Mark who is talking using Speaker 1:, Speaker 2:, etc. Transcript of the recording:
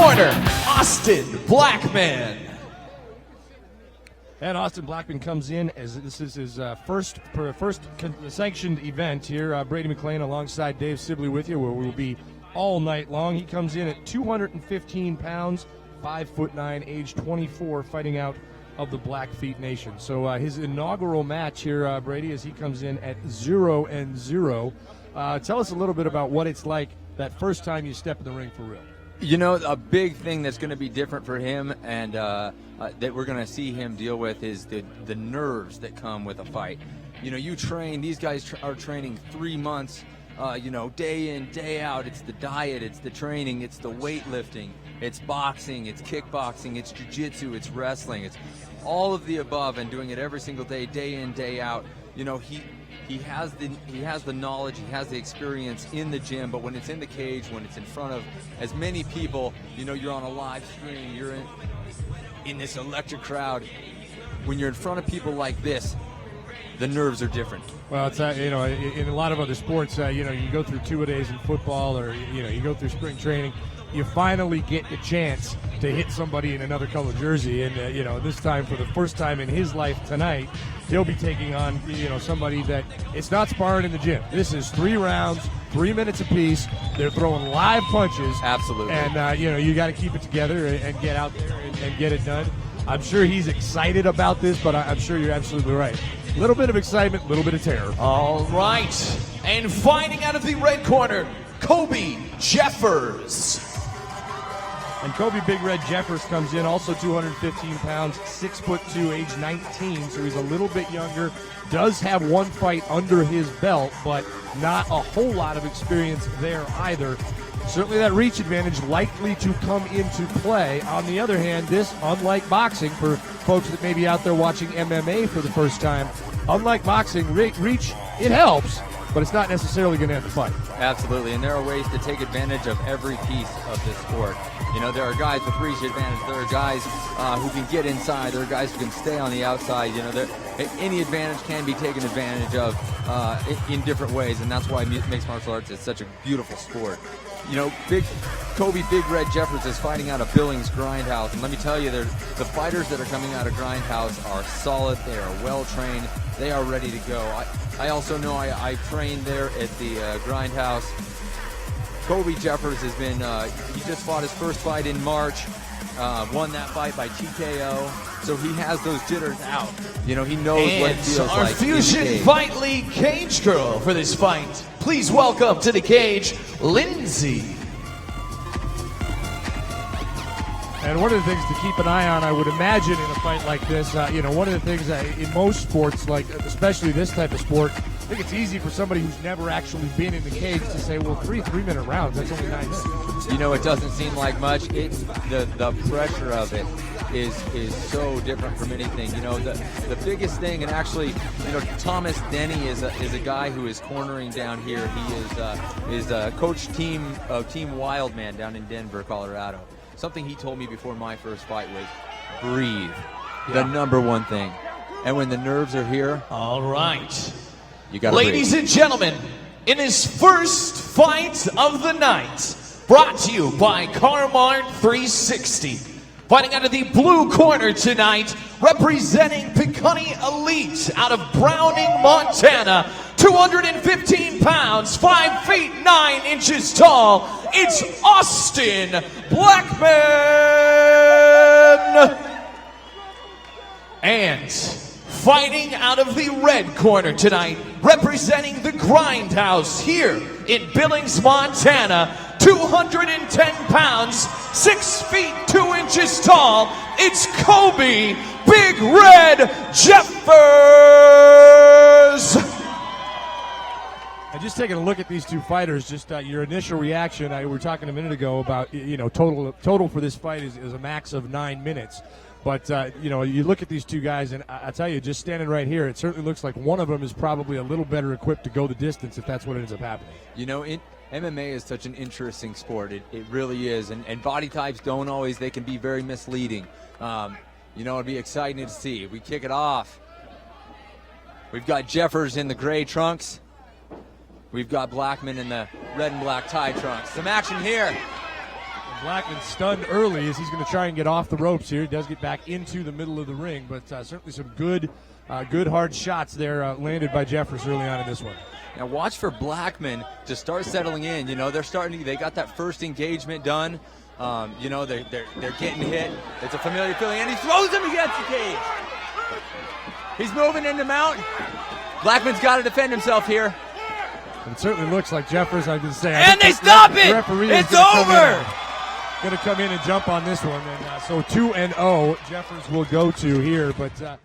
Speaker 1: corner, Austin Blackman.
Speaker 2: And Austin Blackman comes in as this is his first sanctioned event here. Brady McLean alongside Dave Sibley with you, where we will be all night long. He comes in at 215 pounds, 5'9", age 24, fighting out of the Blackfeet Nation. So his inaugural match here, Brady, as he comes in at 0-0. Tell us a little bit about what it's like that first time you step in the ring for real.
Speaker 3: You know, a big thing that's going to be different for him and that we're going to see him deal with is the nerves that come with a fight. You know, you train, these guys are training 3 months, day in, day out. It's the diet, it's the training, it's the weightlifting, it's boxing, it's kickboxing, it's jiu-jitsu, it's wrestling. It's all of the above and doing it every single day, day in, day out. You know, he has the knowledge, he has the experience in the gym, but when it's in the cage, when it's in front of as many people, you know, you're on a live stream, you're in this electric crowd. When you're in front of people like this, the nerves are different.
Speaker 2: Well, it's in a lot of other sports, you go through 2-a-days in football, or you go through spring training. You finally get the chance to hit somebody in another color jersey, and this time, for the first time in his life tonight, he'll be taking on somebody that it's not sparring in the gym. This is 3 rounds, 3 minutes apiece. They're throwing live punches.
Speaker 3: Absolutely.
Speaker 2: And you got to keep it together and get out there and get it done. I'm sure he's excited about this, but I'm sure you're absolutely right. A little bit of excitement, a little bit of terror.
Speaker 1: All right. And fighting out of the red corner, Koby Jeffers.
Speaker 2: And Koby Big Red Jeffers comes in, also 215 pounds, 6'2", age 19, so he's a little bit younger. Does have one fight under his belt, but not a whole lot of experience there either. Certainly that reach advantage likely to come into play. On the other hand, this, unlike boxing, for folks that may be out there watching MMA for the first time, unlike boxing, reach, it helps, but it's not necessarily going to end the fight.
Speaker 3: Absolutely, and there are ways to take advantage of every piece of this sport. You know, there are guys with reach advantage. There are guys who can get inside. There are guys who can stay on the outside. You know, any advantage can be taken advantage of in different ways, and that's why mixed martial arts is such a beautiful sport. You know, Koby Big Red Jeffers is fighting out of Billings Grindhouse, and let me tell you, the fighters that are coming out of Grindhouse are solid. They are well trained. They are ready to go. I also know I trained there at the Grindhouse. Koby Jeffers has been, he just fought his first fight in March, won that fight by TKO, so he has those jitters out. You know, he knows what it feels like.
Speaker 1: Our Fusion Fight League cage girl for this fight. Please welcome to the cage, Lindsay.
Speaker 2: And one of the things to keep an eye on, I would imagine, in a fight like this, one of the things in most sports, like especially this type of sport, I think it's easy for somebody who's never actually been in the cage to say, well, 3-minute rounds, that's only 9 minutes.
Speaker 3: You know, it doesn't seem like much. It's the pressure of it is so different from anything. You know, the biggest thing, and actually, Thomas Denny is a guy who is cornering down here. He is coach Team Wildman down in Denver, Colorado. Something he told me before my first fight was breathe. Yeah. The number one thing. And when the nerves are here,
Speaker 1: all right.
Speaker 3: You gotta
Speaker 1: Ladies
Speaker 3: breathe.
Speaker 1: and gentlemen, in his first fight of the night, brought to you by Carmart 360. Fighting out of the blue corner tonight, representing Piconnie Elite out of Browning, Montana, 215 pounds, 5 feet 9 inches tall, it's Austin Blackman! And fighting out of the red corner tonight, representing the Grindhouse here in Billings, Montana, 210 pounds, 6 feet 2 inches tall, it's Koby Big Red Jeffers!
Speaker 2: And just taking a look at these two fighters, just your initial reaction, we were talking a minute ago about, total for this fight is a max of 9 minutes. But, you look at these two guys, and I tell you, just standing right here, it certainly looks like one of them is probably a little better equipped to go the distance if that's what ends up happening.
Speaker 3: You know, MMA is such an interesting sport. It really is. And body types don't always, they can be very misleading. It'd be exciting to see. We kick it off. We've got Jeffers in the gray trunks. We've got Blackman in the red and black tie trunks. Some action here.
Speaker 2: Blackman stunned early as he's going to try and get off the ropes here. He does get back into the middle of the ring, but certainly some good hard shots there landed by Jeffers early on in this one.
Speaker 3: Now watch for Blackman to start settling in. You know, they got that first engagement done. You know, they're getting hit. It's a familiar feeling, and he throws him against the cage. He's moving in the mount. Blackman's got to defend himself here.
Speaker 2: It certainly looks like Jeffers, I can say.
Speaker 3: And they stop it! It's over!
Speaker 2: Going to come in and jump on this one. And so 2-0 Jeffers will go to here, but